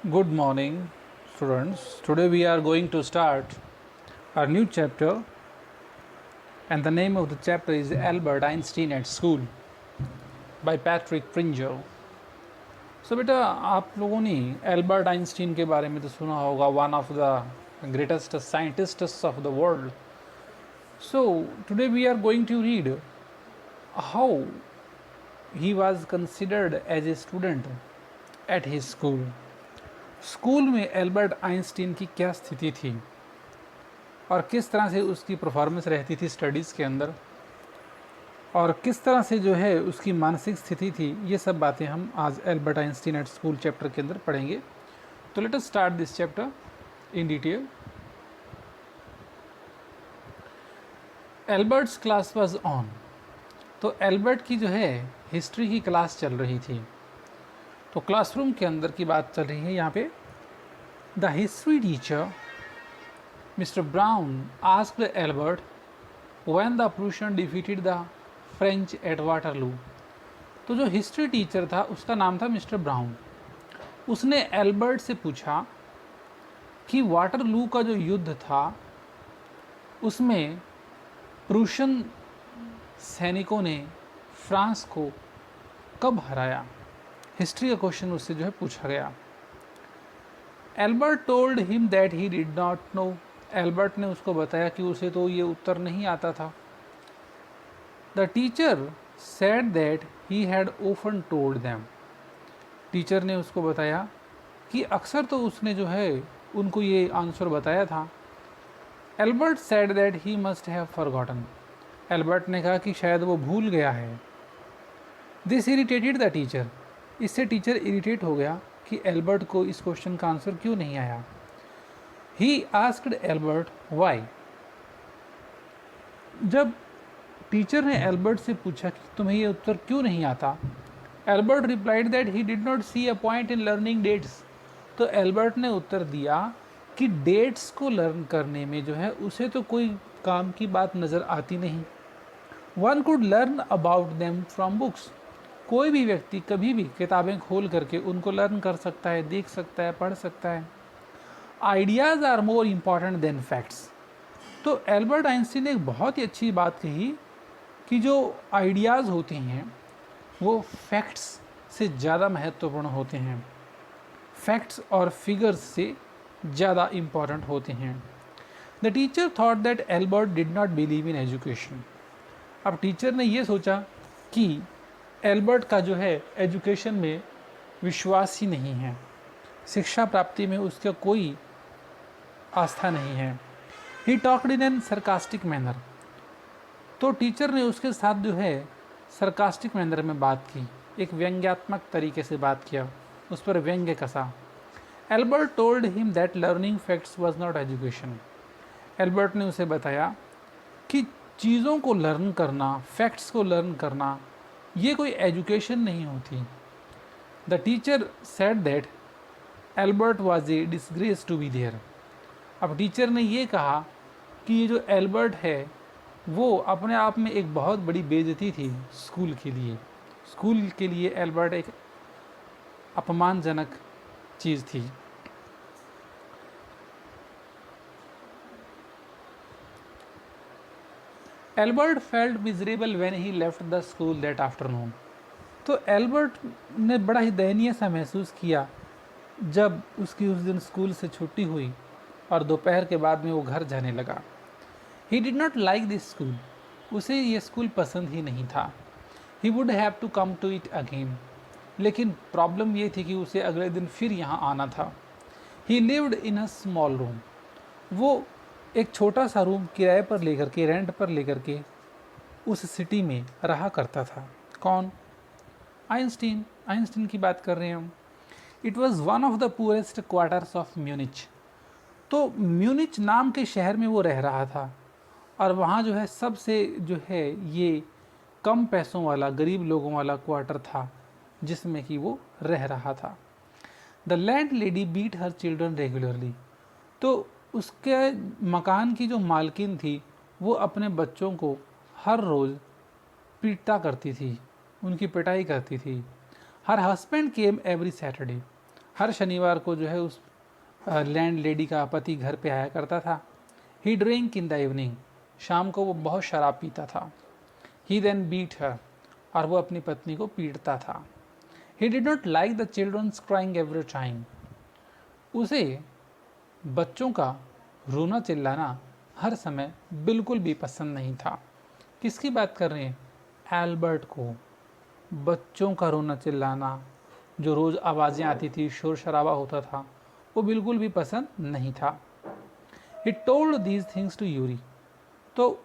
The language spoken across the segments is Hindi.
Good morning, students. Today we are going to start our new chapter, and the name of the chapter is Albert Einstein at School by Patrick Pringle. So बेटा आप लोगों ने एल्बर्ट आइंस्टीन के बारे में तो सुना होगा, one of the greatest scientists of the world. So today we are going to read how he was considered as a student at his school. School में एल्बर्ट आइंस्टीन की क्या स्थिति थी और किस तरह से उसकी परफॉर्मेंस रहती थी स्टडीज़ के अंदर, और किस तरह से जो है उसकी मानसिक स्थिति थी, ये सब बातें हम आज Albert Einstein at school chapter के अंदर पढ़ेंगे. तो let us start this chapter in detail. Albert's class was on. तो एल्बर्ट की जो है हिस्ट्री की क्लास चल रही थी. तो क्लासरूम के अंदर की बात चल रही है यहाँ पे. The history teacher mister brown asked Albert when the Prussian defeated the French eight Waterloo. तो जो हिस्ट्री टीचर था उसका नाम था मिस्टर ब्राउन. उसने एल्बर्ट से पूछा कि वाटरलू का जो युद्ध था उसमें प्रूशियन सैनिकों ने फ्रांस को कब हराया. हिस्ट्री का क्वेश्चन उससे जो है पूछा गया. Albert told him that he did not know. Albert ने उसको बताया कि उसे तो ये उत्तर नहीं आता था. The teacher said that he had often told them. Teacher ने उसको बताया कि अक्सर तो उसने जो है उनको ये आंसर बताया था. Albert said that he must have forgotten. Albert ने कहा कि शायद वो भूल गया है. This irritated the teacher. इससे टीचर इरिटेट हो गया कि एल्बर्ट को इस क्वेश्चन का आंसर क्यों नहीं आया. He asked Albert why. जब टीचर ने एल्बर्ट से पूछा कि तुम्हें ये उत्तर क्यों नहीं आता, Albert replied that he did not see a point in learning dates. तो एल्बर्ट ने उत्तर दिया कि डेट्स को लर्न करने में जो है उसे तो कोई काम की बात नज़र आती नहीं. One could learn about them from books. कोई भी व्यक्ति कभी भी किताबें खोल करके उनको लर्न कर सकता है, देख सकता है, पढ़ सकता है. Ideas are more important than facts. तो एल्बर्ट आइंस्टीन ने एक बहुत ही अच्छी बात कही कि जो आइडियाज़ होते हैं वो फैक्ट्स से ज़्यादा महत्वपूर्ण होते हैं, फैक्ट्स और फिगर्स से ज़्यादा इम्पॉर्टेंट होते हैं. The teacher thought that Albert did not believe in education. अब टीचर ने ये सोचा कि एल्बर्ट का जो है एजुकेशन में विश्वास ही नहीं है, शिक्षा प्राप्ति में उसका कोई आस्था नहीं है. He talked in an sarcastic manner. तो टीचर ने उसके साथ जो है सरकास्टिक मैनर में बात की, एक व्यंग्यात्मक तरीके से बात किया, उस पर व्यंग्य कसा. Albert told him that learning facts was not education. Albert ने उसे बताया कि चीज़ों को लर्न करना, फैक्ट्स को लर्न करना, ये कोई एजुकेशन नहीं होती. The teacher said that Albert was a disgrace to be there. अब टीचर ने ये कहा कि ये जो एल्बर्ट है वो अपने आप में एक बहुत बड़ी बेइज्जती थी स्कूल के लिए. स्कूल के लिए एल्बर्ट एक अपमानजनक चीज़ थी. Albert felt miserable when he left the school that afternoon. तो एल्बर्ट ने बड़ा ही दयनीय सा महसूस किया जब उसकी उस दिन स्कूल से छुट्टी हुई और दोपहर के बाद में वो घर जाने लगा. He did not like this school. उसे ये स्कूल पसंद ही नहीं था. He would have to come to it again. लेकिन प्रॉब्लम ये थी कि उसे अगले दिन फिर यहाँ आना था. ही lived in a small room. वो एक छोटा सा रूम किराए पर लेकर के, रेंट पर लेकर के उस सिटी में रहा करता था. कौन? आइंस्टीन. आइंस्टीन की बात कर रहे हैं हम. It was one of the poorest quarters of Munich. तो म्यूनिच नाम के शहर में वो रह रहा था और वहाँ जो है सबसे जो है ये कम पैसों वाला, गरीब लोगों वाला क्वार्टर था जिसमें कि वो रह रहा था. The landlady beat her children regularly. तो उसके मकान की जो मालकिन थी वो अपने बच्चों को हर रोज़ पीटता करती थी, उनकी पिटाई करती थी. हर हस्बैंड केम एवरी सैटरडे. हर शनिवार को जो है उस लैंड लेडी का पति घर पे आया करता था। ही ड्रिंक इन द इवनिंग, शाम को वो बहुत शराब पीता था। ही देन बीट हर, और वो अपनी पत्नी को पीटता था। He did not like the childrens crying every time, उसे बच्चों का रोना चिल्लाना हर समय बिल्कुल भी पसंद नहीं था। किसकी बात कर रहे हैं? एल्बर्ट को। बच्चों का रोना चिल्लाना, जो रोज़ आवाज़ें आती थी, शोर शराबा होता था, वो बिल्कुल भी पसंद नहीं था। He told these things to Yuri, तो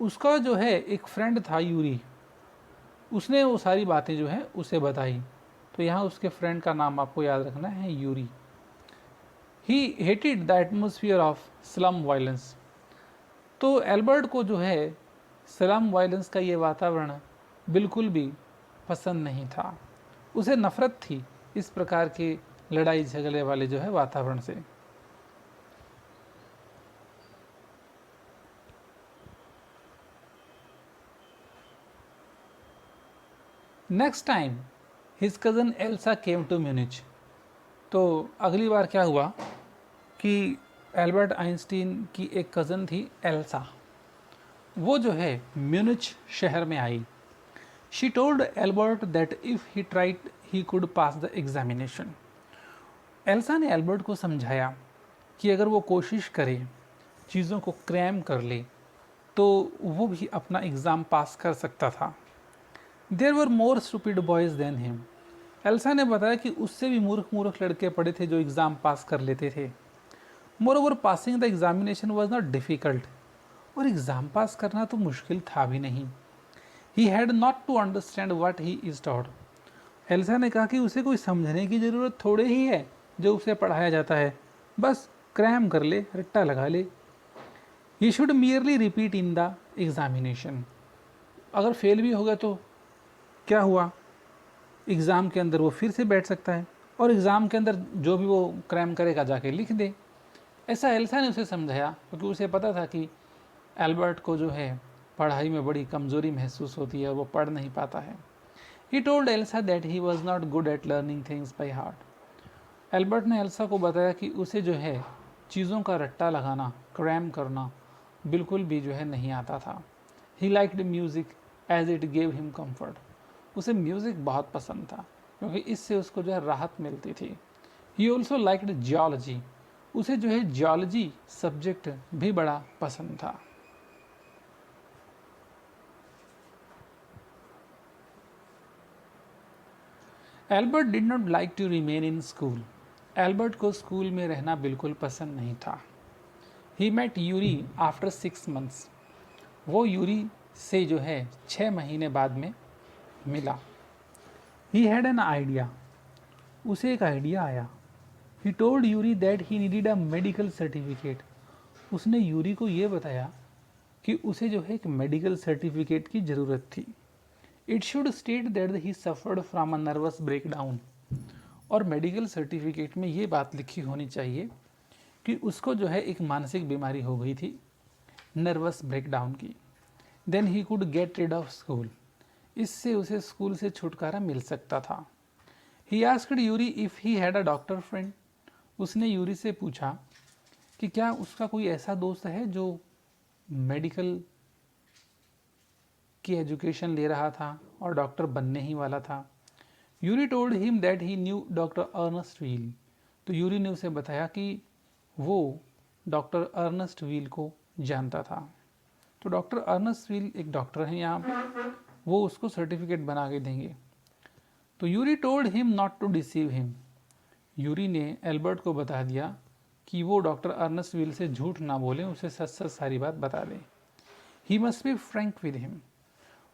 उसका जो है एक फ्रेंड था यूरी, उसने वो सारी बातें जो है उसे बताई। तो यहाँ उसके फ्रेंड का नाम आपको याद रखना है, Yuri. He hated the atmosphere of slum violence, तो एल्बर्ट को जो है स्लम वायलेंस का ये वातावरण बिल्कुल भी पसंद नहीं था। उसे नफरत थी इस प्रकार के लड़ाई झगड़े वाले जो है वातावरण से। Next time his cousin Elsa came to Munich, तो अगली बार क्या हुआ कि एल्बर्ट आइंस्टीन की एक कज़न थी एल्सा, वो जो है म्यूनिच शहर में आई। She told Albert that if he tried he could pass the examination. Elsa ने एल्बर्ट को समझाया कि अगर वो कोशिश करे, चीज़ों को क्रैम कर ले, तो वो भी अपना एग्ज़ाम पास कर सकता था। There were more stupid boys than him, Elsa ने बताया कि उससे भी मूर्ख मूर्ख लड़के पड़े थे जो एग्ज़ाम पास कर लेते थे। Moreover passing the examination was not difficult, और एग्ज़ाम पास करना तो मुश्किल था भी नहीं। He had not to understand what he is taught, Elsa ने कहा कि उसे कोई समझने की ज़रूरत थोड़े ही है जो उसे पढ़ाया जाता है, बस क्रैम कर ले, रट्टा लगा ले। He should merely repeat in the examination, अगर फेल भी हो गया तो क्या हुआ, एग्ज़ाम के अंदर वो फिर से बैठ सकता है और एग्ज़ाम के अंदर जो भी वो क्रैम करेगा जाके लिख दे। ऐसा एल्सा ने उसे समझाया, क्योंकि उसे पता था कि एल्बर्ट को जो है पढ़ाई में बड़ी कमज़ोरी महसूस होती है और वो पढ़ नहीं पाता है। He told Elsa that he was not good at learning things by heart, Albert ने एल्सा को बताया कि उसे जो है चीज़ों का रट्टा लगाना, क्रैम करना बिल्कुल भी जो है नहीं आता था। He liked music as it gave him comfort, उसे म्यूज़िक बहुत पसंद था क्योंकि इससे उसको जो है राहत मिलती थी। ही ऑल्सो लाइक्ड जियोलॉजी, उसे जो है जियोलॉजी सब्जेक्ट भी बड़ा पसंद था। Albert did not like to remain in school, Albert को स्कूल में रहना बिल्कुल पसंद नहीं था। He met Yuri after 6 months, वो यूरी से जो है 6 महीने बाद में मिला। ही हैड एन आइडिया, उसे एक आइडिया आया। He told Yuri that he needed a medical certificate, उसने यूरी को ये बताया कि उसे जो है एक मेडिकल सर्टिफिकेट की ज़रूरत थी। It should state that he suffered from a nervous breakdown, और मेडिकल सर्टिफिकेट में ये बात लिखी होनी चाहिए कि उसको जो है एक मानसिक बीमारी हो गई थी, नर्वस ब्रेकडाउन की। Then he could get rid of school, इससे उसे स्कूल से छुटकारा मिल सकता था। He asked Yuri if he had a doctor friend, उसने यूरी से पूछा कि क्या उसका कोई ऐसा दोस्त है जो मेडिकल की एजुकेशन ले रहा था और डॉक्टर बनने ही वाला था। Yuri told him that he new doctor Ernst wheel, तो यूरी ने उसे बताया कि वो डॉक्टर अर्नस्ट व्हील को जानता था। तो डॉक्टर अर्नस्ट व्हील एक डॉक्टर हैं यहाँ पे, वो उसको सर्टिफिकेट बना के देंगे। तो Yuri told him not to deceive him, Yuri ने एल्बर्ट को बता दिया कि वो डॉक्टर अर्नस्ट व्हील से झूठ ना बोले, उसे सच सच सारी बात बता दें। He must be frank with him,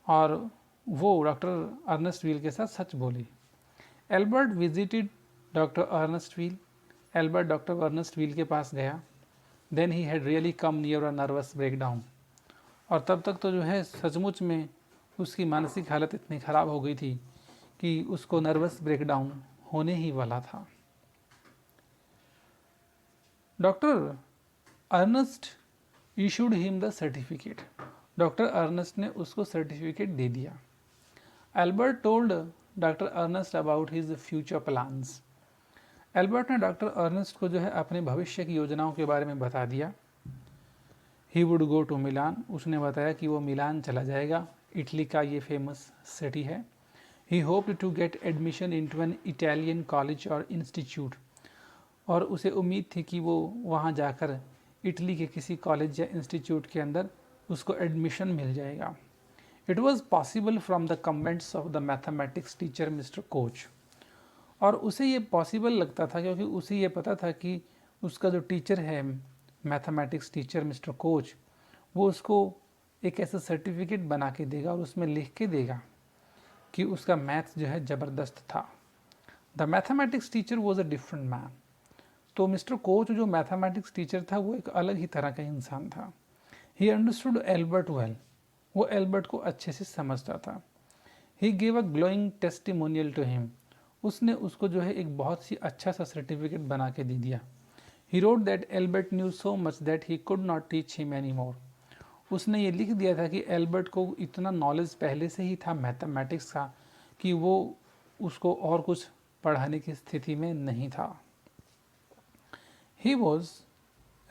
और वो डॉक्टर अर्नस्ट व्हील के साथ सच बोले। Albert visited doctor Ernst Weil, Albert doctor Ernst Weil के पास गया। Then he had really come near a nervous breakdown, और तब तक तो जो है सचमुच में उसकी मानसिक हालत इतनी ख़राब हो गई थी कि उसको नर्वस ब्रेकडाउन होने ही वाला था। Doctor Ernst issued him the certificate, doctor Ernst ने उसको सर्टिफिकेट दे दिया। Albert told doctor Ernst about his future plans, Albert ने डॉक्टर अर्नेस्ट को जो है अपने भविष्य की योजनाओं के बारे में बता दिया। He would go to Milan, उसने बताया कि वो मिलान चला जाएगा, इटली का ये फेमस सिटी है। He hoped to get admission into an Italian college और इंस्टीट्यूट, और उसे उम्मीद थी कि वो वहाँ जाकर इटली के किसी कॉलेज या इंस्टीट्यूट के अंदर उसको एडमिशन मिल जाएगा। It was possible from the comments of the mathematics teacher mister coach, और उसे ये पॉसिबल लगता था क्योंकि उसे ये पता था कि उसका जो टीचर है मैथमेटिक्स टीचर मिस्टर कोच, वो उसको एक ऐसा सर्टिफिकेट बना के देगा और उसमें लिख के देगा कि उसका मैथ जो है ज़बरदस्त था। The mathematics teacher was a different man. तो मिस्टर कोच जो मैथमेटिक्स टीचर था वो एक अलग ही तरह का इंसान था। ही अंडरस्टूड एल्बर्ट वेल, वो एल्बर्ट को अच्छे से समझता था। He gave a glowing testimonial to him, उसने उसको जो है एक बहुत ही अच्छा सा सर्टिफिकेट बना के दे दिया। He wrote that Albert new so much that he could not teach him any more, उसने ये लिख दिया था कि एल्बर्ट को इतना नॉलेज पहले से ही था मैथमेटिक्स का कि वो उसको और कुछ पढ़ाने की स्थिति में नहीं था। He was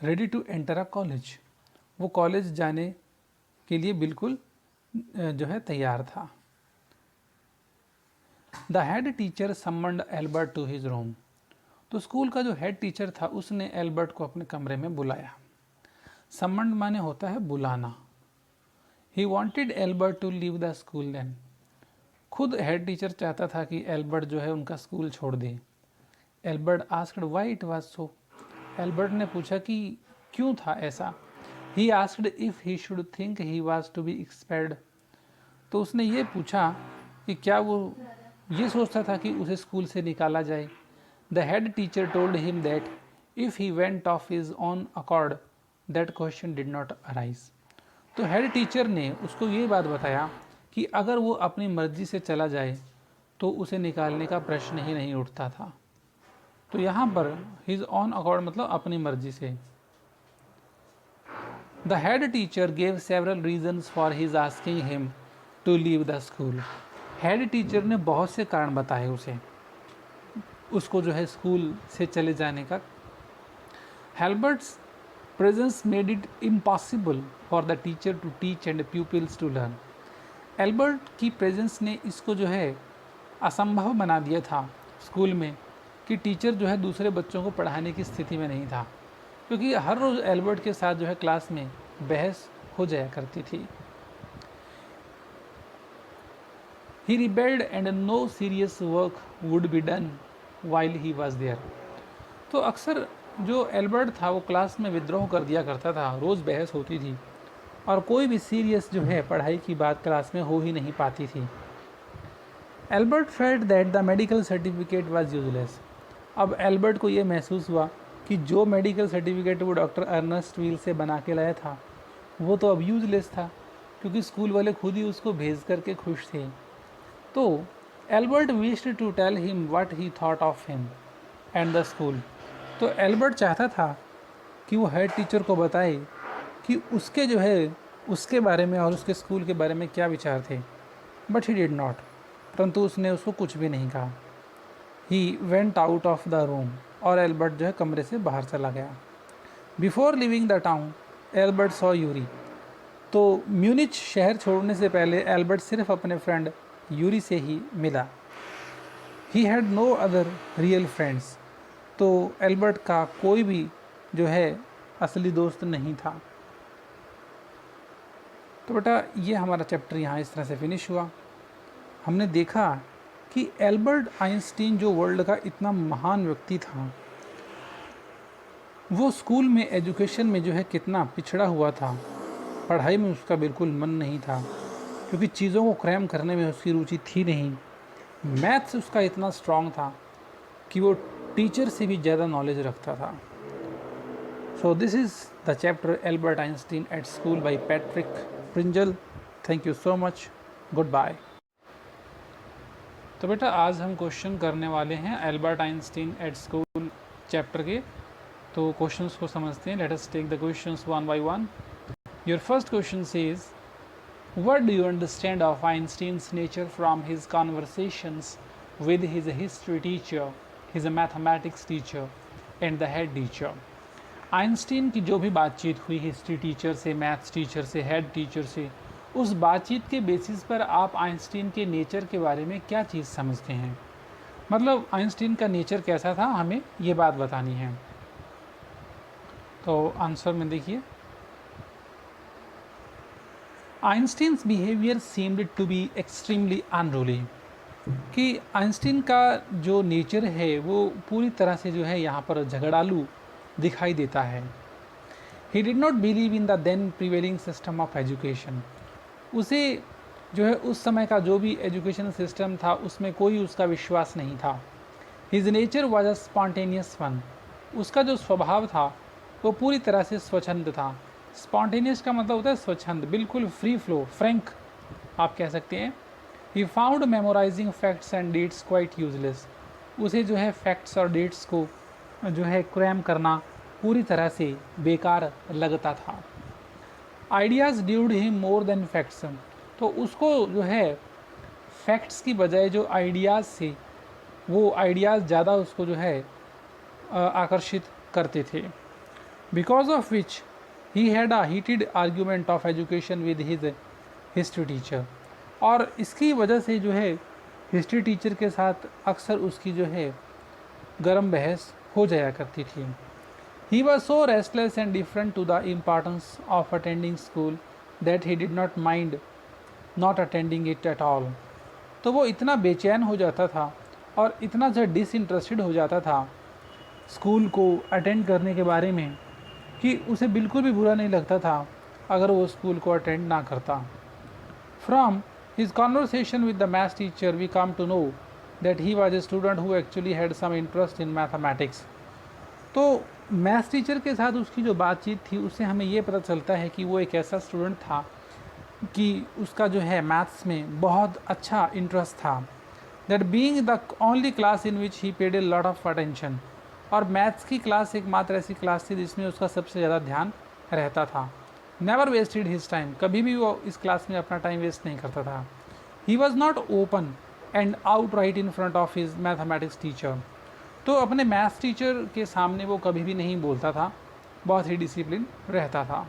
ready to enter a college, वो कॉलेज जाने के लिए बिल्कुल जो है तैयार था। The head teacher summoned Albert to his room, तो स्कूल का जो हेड टीचर था उसने एल्बर्ट को अपने कमरे में बुलाया। सम्मन्ड माने होता है बुलाना। He wanted Albert to leave the school then, खुद हेड टीचर चाहता था कि एल्बर्ट जो है उनका स्कूल छोड़ दे। Albert asked why it was so, Albert ने पूछा कि क्यों था ऐसा। He asked if he should think he was to be expelled, तो उसने ये पूछा कि क्या वो ये सोचता था कि उसे स्कूल से निकाला जाए। The head teacher told him that if he went of his on accord that question did not arise, तो हेड टीचर ने उसको ये बात बताया कि अगर वो अपनी मर्जी से चला जाए तो उसे निकालने का प्रश्न ही नहीं उठता था। तो यहाँ पर हिज ऑन अकॉर्ड मतलब अपनी मर्जी से। The head teacher gave several reasons for his asking him to leave the school, head teacher ने बहुत से कारण बताए उसे उसको जो है स्कूल से चले जाने का। Albert's presence made it impossible for the teacher to teach and pupils to learn, Albert की प्रेजेंस ने इसको जो है असंभव बना दिया था स्कूल में कि टीचर जो है दूसरे बच्चों को पढ़ाने की स्थिति में नहीं था, क्योंकि हर रोज़ एल्बर्ट के साथ जो है क्लास में बहस हो जाया करती थी। He rebelled and no serious work would be done while he was there, तो अक्सर जो एल्बर्ट था वो क्लास में विद्रोह कर दिया करता था, रोज़ बहस होती थी और कोई भी सीरियस जो है पढ़ाई की बात क्लास में हो ही नहीं पाती थी। Albert felt that the medical certificate was useless, अब एल्बर्ट को ये महसूस हुआ कि जो मेडिकल सर्टिफिकेट वो डॉक्टर अर्नेस्ट व्हील से बना के लाया था वो तो अब यूजलेस था, क्योंकि स्कूल वाले खुद ही उसको भेज करके खुश थे। तो Albert wished to tell him what he thought of him and the school, तो एल्बर्ट चाहता था कि वो हेड टीचर को बताए कि उसके जो है उसके बारे में और उसके स्कूल के बारे में क्या विचार थे, बट ही डिड नॉट, परंतु उसने उसको कुछ भी नहीं कहा। He went out of the room, और एल्बर्ट जो है कमरे से बाहर चला गया। Before living the town Albert saw Yuri, तो म्यूनिच शहर छोड़ने से पहले एल्बर्ट सिर्फ अपने फ्रेंड यूरी से ही मिला। He had no other real friends, तो एल्बर्ट का कोई भी जो है असली दोस्त नहीं था। तो बेटा ये हमारा चैप्टर यहाँ इस तरह से फिनिश हुआ। हमने देखा कि एल्बर्ट आइंस्टीन जो वर्ल्ड का इतना महान व्यक्ति था वो स्कूल में एजुकेशन में जो है कितना पिछड़ा हुआ था, पढ़ाई में उसका बिल्कुल मन नहीं था क्योंकि चीज़ों को क्रैम करने में उसकी रुचि थी नहीं। मैथ्स उसका इतना स्ट्रांग था कि वो टीचर से भी ज़्यादा नॉलेज रखता था। So this is the chapter Albert Einstein at school by Patrick Pringle. Thank you so much, goodbye. तो बेटा आज हम क्वेश्चन करने वाले हैं Albert Einstein at school chapter के। तो क्वेश्चंस को समझते हैं। Let us take the questions one by one. Your first question says what do you understand of Einstein's nature from his conversations with his history teacher, his uh mathematics teacher and the head teacher. Einstein की जो भी बातचीत हुई हिस्ट्री टीचर से, मैथ्स टीचर से, हेड टीचर से, उस बातचीत के बेसिस पर आप आइंस्टीन के नेचर के बारे में क्या चीज़ समझते हैं? मतलब आइंस्टीन का नेचर कैसा था, हमें ये बात बतानी है। तो आंसर में देखिए, Einstein's behaviour seemed to be extremely unruly, कि आइंस्टीन का जो नेचर है वो पूरी तरह से जो है यहाँ पर झगड़ालू दिखाई देता है। He did not believe in the then prevailing system of education, उसे जो है उस समय का जो भी एजुकेशन सिस्टम था उसमें कोई उसका विश्वास नहीं था। His nature was a spontaneous one, उसका जो स्वभाव था वो पूरी तरह से स्वच्छंद था। स्पॉन्टेनियस का मतलब होता है स्वच्छंद, बिल्कुल फ्री फ्लो, फ्रैंक आप कह सकते हैं। He found memorising facts and dates quite useless, उसे जो है फैक्ट्स और डेट्स को जो है क्रैम करना पूरी तरह से बेकार लगता था। Ideas dude him more than facts, तो उसको जो है फैक्ट्स की बजाय जो आइडियाज़ से, वो आइडियाज़ ज़्यादा उसको जो है आकर्षित करते थे। Because of which he had a heated argument of education with his history teacher, और इसकी वजह से जो है हिस्ट्री टीचर के साथ अक्सर उसकी जो है गर्म बहस हो जाया करती थी। He was so restless and different to the importance of attending school that he did not mind not attending it at all. तो वो इतना बेचैन हो जाता था और इतना ज़्यादा डिसइंटरेस्टेड हो जाता था स्कूल को अटेंड करने के बारे में कि उसे बिल्कुल भी बुरा नहीं लगता था अगर वो स्कूल को अटेंड ना करता। From his conversation with the math teacher we come to know that he was a student who actually had some interest in mathematics. तो मैथ्स टीचर के साथ उसकी जो बातचीत थी उससे हमें ये पता चलता है कि वो एक ऐसा स्टूडेंट था कि उसका जो है मैथ्स में बहुत अच्छा इंटरेस्ट था। That being the only class in which he paid a lot of attention, और मैथ्स की क्लास एकमात्र ऐसी क्लास थी जिसमें उसका सबसे ज़्यादा ध्यान रहता था। नेवर वेस्टेड हिज टाइम, कभी भी वो इस क्लास में अपना टाइम वेस्ट नहीं करता था। He was not open and out right in front of his mathematics teacher, तो अपने मैथ्स टीचर के सामने वो कभी भी नहीं बोलता था, बहुत ही डिसिप्लिन रहता था।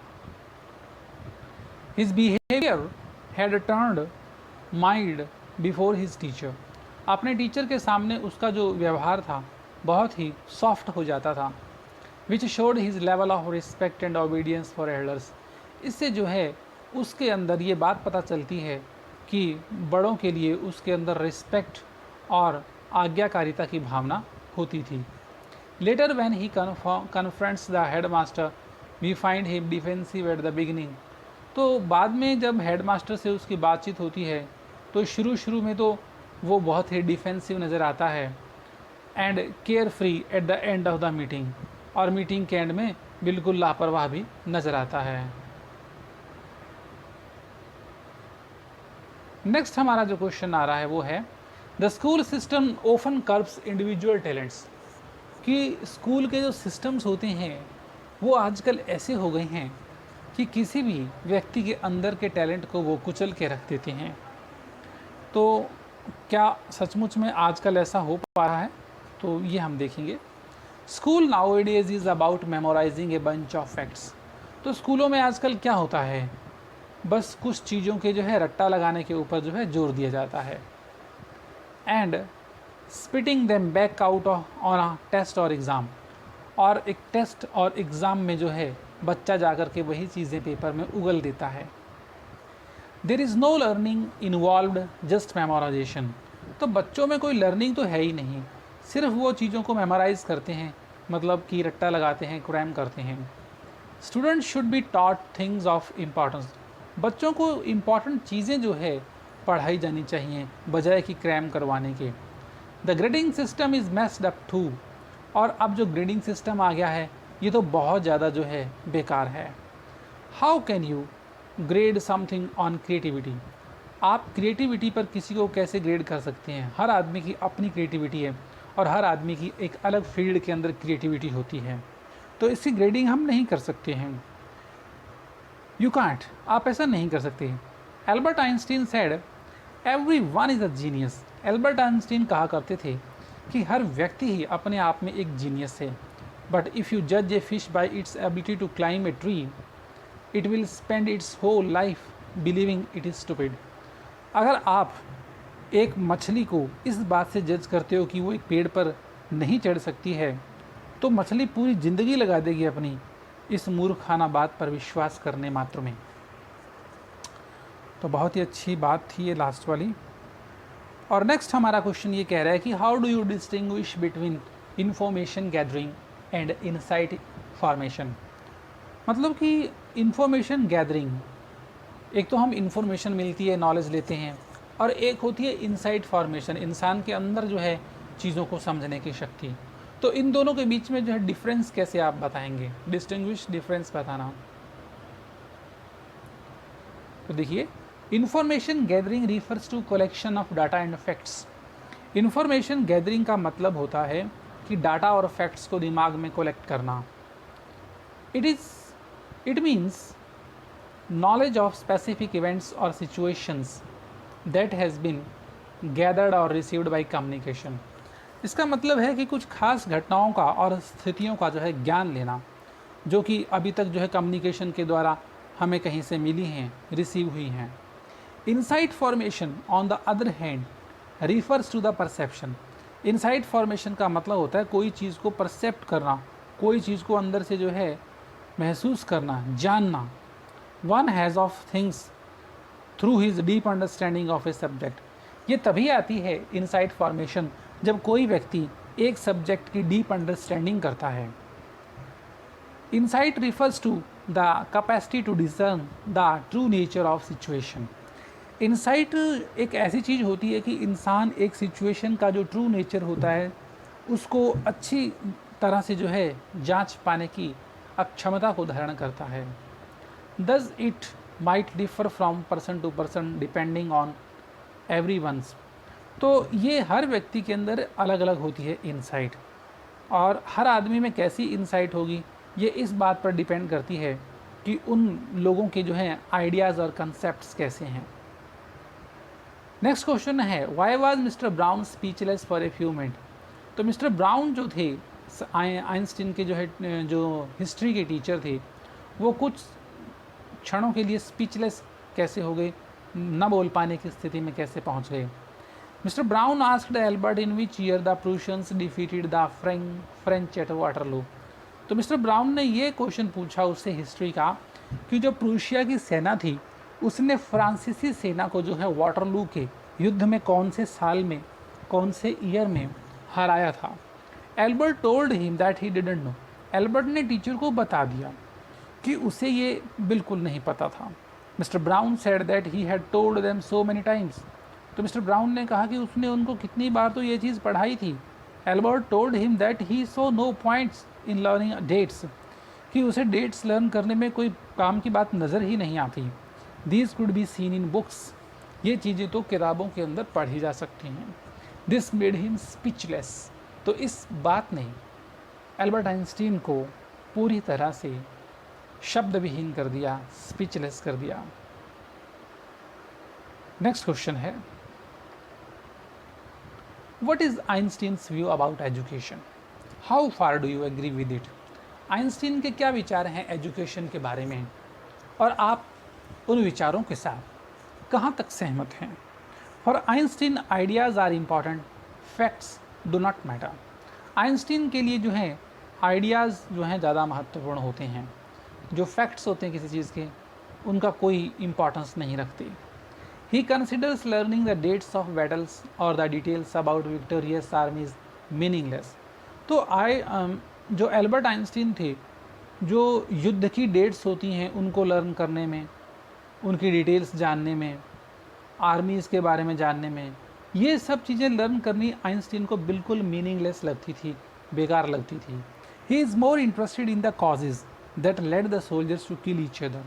His behaviour had turned mild before his teacher, अपने टीचर के सामने उसका जो व्यवहार था बहुत ही सॉफ्ट हो जाता था। विच showed his level of respect and obedience for elders, इससे जो है उसके अंदर ये बात पता चलती है कि बड़ों के लिए उसके अंदर रिस्पेक्ट और आज्ञाकारिता की भावना होती थी। Later when he confronts the head master we find him defensive at the beginning, तो बाद में जब हेड मास्टर से उसकी बातचीत होती है तो शुरू में तो वो बहुत ही डिफेंसिव नज़र आता है and care free at the end of the meeting, और मीटिंग के एंड में बिल्कुल लापरवाह भी नज़र आता है। नेक्स्ट हमारा जो क्वेश्चन आ रहा है वो है the school system often curbs individual talents, कि स्कूल के जो सिस्टम्स होते हैं वो आजकल ऐसे हो गए हैं कि किसी भी व्यक्ति के अंदर के टैलेंट को वो कुचल के रख देते हैं। तो क्या सचमुच में आजकल ऐसा हो पा रहा है? तो ये हम देखेंगे। School nowadays is about memorising a bunch of facts, तो स्कूलों में आजकल क्या होता है, बस कुछ चीज़ों के जो है रट्टा लगाने के ऊपर जो है जोर दिया जाता है। And spitting them back out on a test और एग्ज़ाम, और एक टेस्ट और एग्ज़ाम में जो है बच्चा जाकर के वही चीज़ें पेपर में उगल देता है। There is no learning involved just memorisation, तो बच्चों में कोई लर्निंग तो है ही नहीं, सिर्फ वो चीज़ों को मेमोराइज़ करते हैं, मतलब कि रट्टा लगाते हैं, क्रैम करते हैं। Student should be taught things of importance, बच्चों को इम्पॉर्टेंट चीज़ें जो है पढ़ाई जानी चाहिए बजाय कि क्रैम करवाने के। The grading system is messed up too, और अब जो ग्रेडिंग सिस्टम आ गया है ये तो बहुत ज़्यादा जो है बेकार है। How can you grade something on creativity, आप क्रिएटिविटी पर किसी को कैसे ग्रेड कर सकते हैं? हर आदमी की अपनी क्रिएटिविटी है और हर आदमी की एक अलग फील्ड के अंदर क्रिएटिविटी होती है, तो इसकी ग्रेडिंग हम नहीं कर सकते हैं। यू कांट, आप ऐसा नहीं कर सकते। Albert Einstein said every one is a genius, Albert Einstein कहा करते थे कि हर व्यक्ति ही अपने आप में एक जीनियस है, बट इफ़ यू जज a fish by its ability to climb a tree, it will spend its whole life believing it is stupid. अगर आप एक मछली को इस बात से जज करते हो कि वो एक पेड़ पर नहीं चढ़ सकती है, तो मछली पूरी ज़िंदगी लगा देगी अपनी इस मूर्खाना बात पर विश्वास करने मात्र में। तो बहुत ही अच्छी बात थी ये लास्ट वाली। और नेक्स्ट हमारा क्वेश्चन ये कह रहा है कि how do you distinguish between information gathering and insight formation. मतलब कि इंफॉर्मेशन गैदरिंग, एक तो हम इंफॉर्मेशन मिलती है, नॉलेज लेते हैं, और एक होती है इनसाइट फॉर्मेशन, इंसान के अंदर जो है चीज़ों को समझने की शक्ति। तो इन दोनों के बीच में जो है डिफरेंस कैसे आप बताएंगे, डिस्टिंग्विश डिफरेंस बताना। तो देखिए, information gathering refers to collection of data and facts. Information gathering का मतलब होता है कि डाटा और फैक्ट्स को दिमाग में कलेक्ट करना। It means knowledge of specific events or situations that has been gathered or received by communication। इसका मतलब है कि कुछ खास घटनाओं का और स्थितियों का जो है ज्ञान लेना, जो कि अभी तक जो है कम्युनिकेशन के द्वारा हमें कहीं से मिली हैं, रिसीव हुई हैं। Insight formation on the other hand refers to the perception. Insight formation का मतलब होता है कोई चीज़ को परसेप्ट करना, कोई चीज़ को अंदर से जो है महसूस करना, जानना। One has of things through his deep understanding of a subject. ये तभी आती है इनसाइट फॉर्मेशन जब कोई व्यक्ति एक सब्जेक्ट की डीप अंडरस्टैंडिंग करता है। Insight refers to the capacity to discern the true nature of situation. Insight एक ऐसी चीज़ होती है कि इंसान एक सिचुएशन का जो ट्रू नेचर होता है उसको अच्छी तरह से जो है जांच पाने की अक्षमता को धारण करता है। Thus it might differ from person to person depending on everyone's। तो ये हर व्यक्ति के अंदर अलग अलग होती है इनसाइट, और हर आदमी में कैसी इनसाइट होगी ये इस बात पर डिपेंड करती है कि उन लोगों के जो हैं आइडियाज़ और कंसेप्ट्स कैसे हैं। नेक्स्ट क्वेश्चन है, why was mister brown speechless for a few minute. तो मिस्टर ब्राउन जो थे आइंस्टीन के जो है जो हिस्ट्री के टीचर थे, वो कुछ क्षणों के लिए स्पीचलेस कैसे हो गए, न बोल पाने की स्थिति में कैसे पहुंच गए। Mister brown asked Albert in which year the प्रूशियंस defeated the French eight Waterloo. तो मिस्टर ब्राउन ने ये क्वेश्चन पूछा उससे हिस्ट्री का कि जो प्रूशिया की सेना थी उसने फ्रांसीसी सेना को जो है वाटरलू के युद्ध में कौन से साल में, कौन से ईयर में हराया था। Albert told him that he didn't know. Albert ने टीचर को बता दिया कि उसे ये बिल्कुल नहीं पता था। Mister brown said that he had told them so many times. तो मिस्टर ब्राउन ने कहा कि उसने उनको कितनी बार तो ये चीज़ पढ़ाई थी। Albert told him that he saw no points in learning dates, कि उसे डेट्स लर्न करने में कोई काम की बात नज़र ही नहीं आती। These could be seen in books, ये चीज़ें तो किताबों के अंदर पढ़ी जा सकती हैं। This made him speechless. तो इस बात ने एल्बर्ट आइंस्टीन को पूरी तरह से शब्द विहीन कर दिया, स्पीचलेस कर दिया। नेक्स्ट क्वेश्चन है, what is Einstein's view about education, how far do you agree with it. Einstein के क्या विचार हैं एजुकेशन के बारे में, और आप उन विचारों के साथ कहाँ तक सहमत हैं। For Einstein ideas are important, facts do not matter. Einstein के लिए जो है आइडियाज़ जो हैं ज़्यादा महत्वपूर्ण होते हैं, जो फैक्ट्स होते हैं किसी चीज़ के उनका कोई इम्पॉर्टेंस नहीं रखते। He considers learning the dates of battles और the details about victorious armies meaningless. तो जो एल्बर्ट आइंस्टीन थे, जो युद्ध की डेट्स होती हैं उनको लर्न करने में, उनकी डिटेल्स जानने में, आर्मीज़ के बारे में जानने में, ये सब चीज़ें लर्न करनी आइंस्टीन को बिल्कुल मीनिंगलेस लगती थी, बेकार लगती थी। He is more interested in the causes that led the soldiers to kill each other.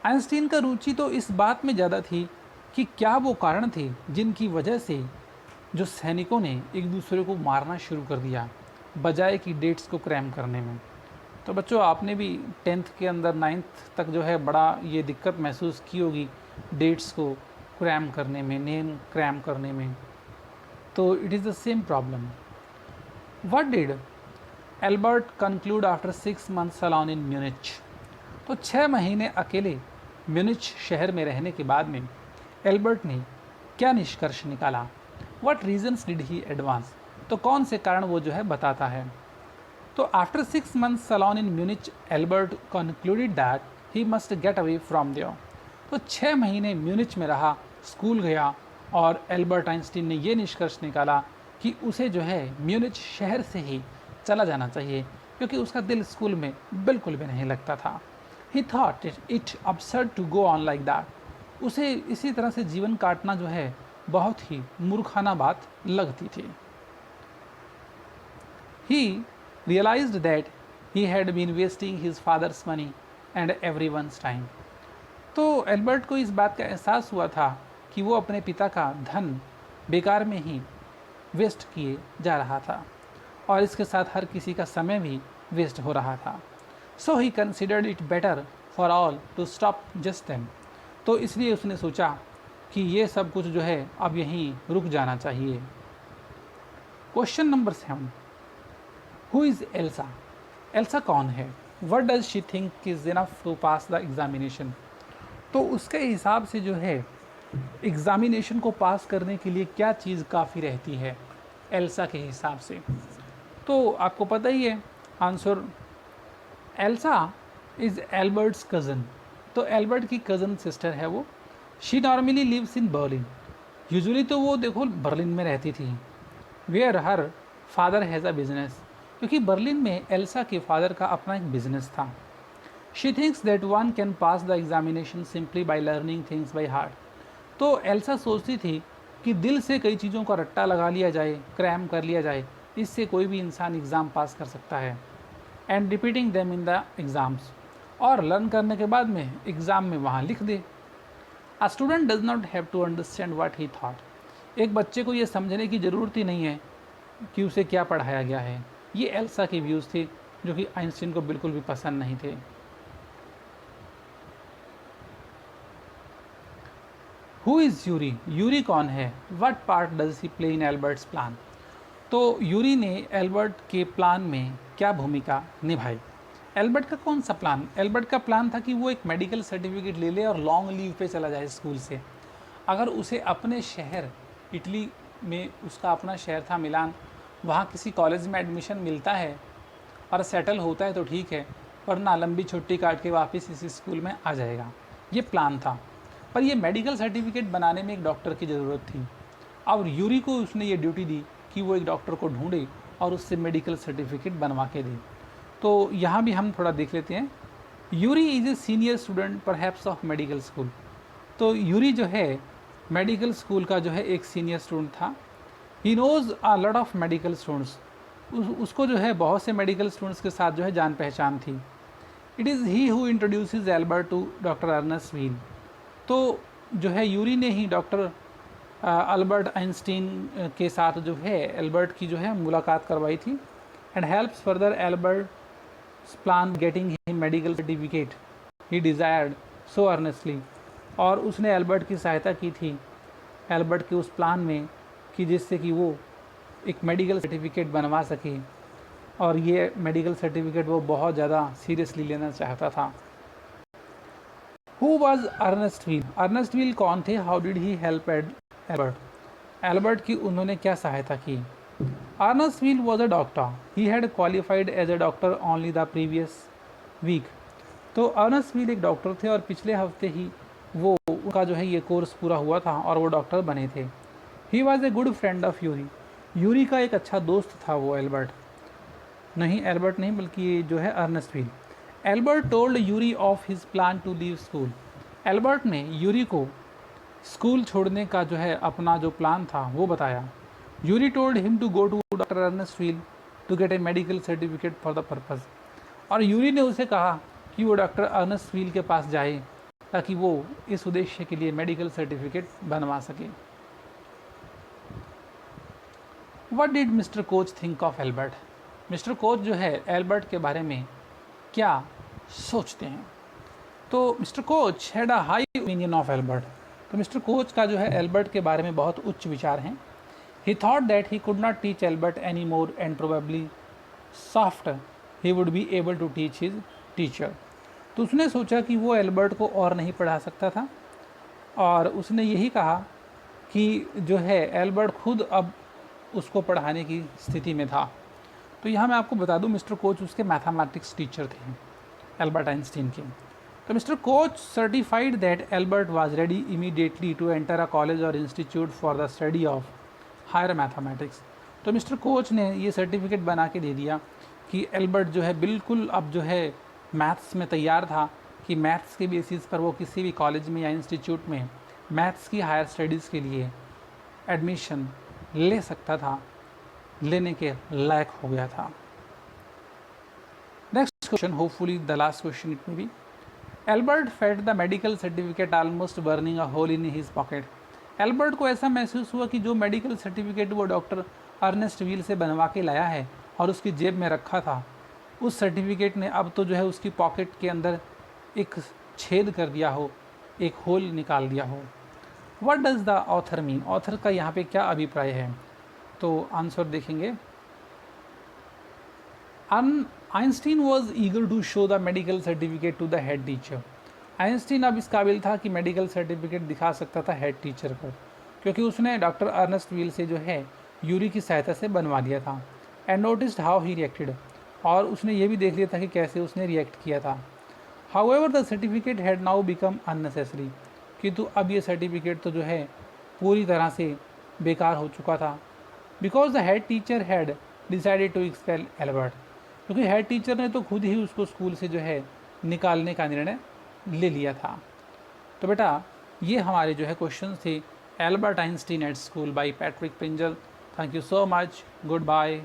Einstein का रुचि तो इस बात में ज़्यादा थी कि क्या वो कारण थे जिनकी वजह से जो सैनिकों ने एक दूसरे को मारना शुरू कर दिया, बजाय कि डेट्स को क्रैम करने में। तो बच्चों, आपने भी 10th के अंदर 9th तक जो है बड़ा ये दिक्कत महसूस की होगी डेट्स को क्रैम करने में, नेम क्रैम करने में। तो it is the same problem. What did Albert conclude after 6 months alone in Munich? तो 6 महीने अकेले म्यूनिच शहर में रहने के बाद में एल्बर्ट ने क्या निष्कर्ष निकाला? What reasons did he advance? तो कौन से कारण वो जो है बताता है? तो after 6 months alone in Munich, Albert concluded that he must get away from there. तो 6 महीने म्यूनिच में रहा, स्कूल गया और एल्बर्ट आइंस्टीन ने ये निष्कर्ष निकाला कि उसे जो है म्यूनिच शहर से ही चला जाना चाहिए, क्योंकि उसका दिल स्कूल में बिल्कुल भी नहीं लगता था. He thought it absurd to go on like that. उसे इसी तरह से जीवन काटना जो है बहुत ही मूर्खाना बात लगती थी. He realized that he had been wasting his father's money and everyone's time. तो एल्बर्ट को इस बात का एहसास हुआ था कि वो अपने पिता का धन बेकार में ही वेस्ट किए जा रहा था और इसके साथ हर किसी का समय भी वेस्ट हो रहा था. So he considered it better for all to stop just them. तो इसलिए उसने सोचा कि ये सब कुछ जो है अब यहीं रुक जाना चाहिए. Question number 7. Who is Elsa? Elsa कौन है? What does she think is enough to pass the examination? तो उसके हिसाब से जो है एग्ज़ामिनेशन को पास करने के लिए क्या चीज़ काफ़ी रहती है एल्सा के हिसाब से? तो आपको पता ही है answer. Elsa is Albert's cousin. तो एल्बर्ट की कज़न सिस्टर है वो. She normally lives in Berlin. Usually तो वो देखो बर्लिन में रहती थी. Where her father has a business. क्योंकि बर्लिन में एल्सा के फादर का अपना एक बिजनेस था. She thinks that one can pass the examination simply by learning things by heart. तो एल्सा सोचती थी कि दिल से कई चीज़ों का रट्टा लगा लिया जाए, क्रैम कर लिया जाए, इससे कोई भी इंसान एग्ज़ाम पास कर सकता है. And repeating them in the exams. और लर्न करने के बाद में एग्ज़ाम में वहाँ लिख दे. A student does not have to understand what he thought. एक बच्चे को ये समझने की ज़रूरत ही नहीं है कि उसे क्या पढ़ाया गया है. ये एल्सा के व्यूज़ थे जो कि आइंस्टीन को बिल्कुल भी पसंद नहीं थे. Who is Yuri? यूरी कौन है? What part does he play in Albert's plan? तो यूरी ने एल्बर्ट के प्लान में क्या भूमिका निभाई? एल्बर्ट का कौन सा प्लान? एल्बर्ट का प्लान था कि वो एक मेडिकल सर्टिफिकेट ले ले और लॉन्ग लीव पे चला जाए स्कूल से. अगर उसे अपने शहर इटली में, उसका अपना शहर था मिलान, वहाँ किसी कॉलेज में एडमिशन मिलता है और सेटल होता है तो ठीक है, वरना लंबी छुट्टी काट के वापस इसी स्कूल में आ जाएगा. ये प्लान था. पर ये मेडिकल सर्टिफिकेट बनाने में एक डॉक्टर की ज़रूरत थी और यूरी को उसने ये ड्यूटी दी कि वो एक डॉक्टर को ढूंढे और उससे मेडिकल सर्टिफिकेट बनवा के दे. तो यहाँ भी हम थोड़ा देख लेते हैं. Yuri is a senior student perhaps of medical school. तो यूरी जो है मेडिकल स्कूल का जो है एक सीनियर स्टूडेंट था. He knows a lot of medical students. उसको जो है बहुत से मेडिकल स्टूडेंट्स के साथ जो है जान पहचान थी. It is he who introduces Albert to doctor Ernest Weil. तो जो है यूरी ने ही डॉक्टर अल्बर्ट आइंस्टीन के साथ जो है एल्बर्ट की जो है मुलाकात करवाई थी. And helps further Albert plan getting him medical certificate he desired so earnestly. और उसने एल्बर्ट की सहायता की थी एल्बर्ट के उस प्लान में कि जिससे कि वो एक मेडिकल सर्टिफिकेट बनवा सके. और ये मेडिकल सर्टिफिकेट वो बहुत ज़्यादा सीरियसली लेना चाहता था. Who was Ernest Weil? Ernest Weil कौन थे? How did he help Albert? Albert की उन्होंने क्या सहायता की? Ernest Weil was a doctor. He had qualified as a doctor only the previous week. तो अर्नेस्ट व्हील एक डॉक्टर थे और पिछले हफ्ते ही वो उनका जो है ये कोर्स पूरा हुआ था और वो डॉक्टर बने थे. He was a good friend of Yuri. Yuri का एक अच्छा दोस्त था वो एल्बर्ट. नहीं, एल्बर्ट नहीं, बल्कि जो है Ernest Weil. Albert told Yuri of his plan to leave school. Albert ने यूरी को स्कूल छोड़ने का जो है अपना जो प्लान था वो बताया. Yuri told him to go to doctor Ernest Weil to get a medical certificate for the purpose. और यूरी ने उसे कहा कि वो डॉक्टर अर्नेस्ट व्हील के पास जाए ताकि वो इस उद्देश्य के लिए मेडिकल सर्टिफिकेट बनवा सके. What did mister coach think of Albert? Mister Koch जो है एल्बर्ट के बारे में क्या सोचते हैं? तो Mister coach had a high opinion of Albert. तो मिस्टर कोच का जो है एल्बर्ट के बारे में बहुत उच्च विचार हैं. He thought that he could not teach Albert anymore and probably soft he would be able to teach his teacher. तो उसने सोचा कि वो एल्बर्ट को और नहीं पढ़ा सकता था और उसने यही कहा कि जो है एल्बर्ट खुद अब उसको पढ़ाने की स्थिति में था। तो यहाँ मैं आपको बता दूँ मिस्टर कोच उसके मैथमेटिक्स टीचर थे एल्बर्ट आइंस्टीन के। तो Mister Koch certified that Albert was ready immediately to enter a college और institute for the study of higher mathematics. तो मिस्टर कोच ने ये सर्टिफिकेट बना के दे दिया कि एल्बर्ट जो है बिल्कुल अब जो है मैथ्स में तैयार था कि मैथ्स के बेसिस पर वो किसी भी कॉलेज में या इंस्टीट्यूट में मैथ्स की हायर स्टडीज़ के लिए एडमिशन ले सकता था, लेने के लायक हो गया था। Next question, hopefully the last question it may be. Albert felt the medical certificate almost burning a hole in his pocket. Albert को ऐसा महसूस हुआ कि जो मेडिकल सर्टिफिकेट वो डॉक्टर अर्नेस्ट व्हील से बनवा के लाया है और उसकी जेब में रखा था, उस सर्टिफिकेट ने अब तो जो है उसकी पॉकेट के अंदर एक छेद कर दिया हो, एक होल निकाल दिया हो। What does the author mean? Author का यहाँ पे क्या अभिप्राय है? तो आंसर देखेंगे। Einstein was eager to show the medical certificate to the head teacher. Einstein अब इस काबिल था कि मेडिकल सर्टिफिकेट दिखा सकता था हेड टीचर को, क्योंकि उसने डॉक्टर अर्नेस्ट व्हील से जो है यूरी की सहायता से बनवा दिया था। And noticed how he reacted, और उसने ये भी देख लिया था कि कैसे उसने रिएक्ट किया था। However the certificate had now become unnecessary, किंतु अब ये सर्टिफिकेट तो जो है पूरी तरह से बेकार हो चुका था। Because the head teacher had decided to expel Albert, क्योंकि हेड टीचर ने तो खुद ही उसको स्कूल से जो है निकालने का निर्णय ले लिया था। तो बेटा ये हमारे जो है क्वेश्चन थे Albert Einstein at school by Patrick Pringle. Thank you so much, good bye.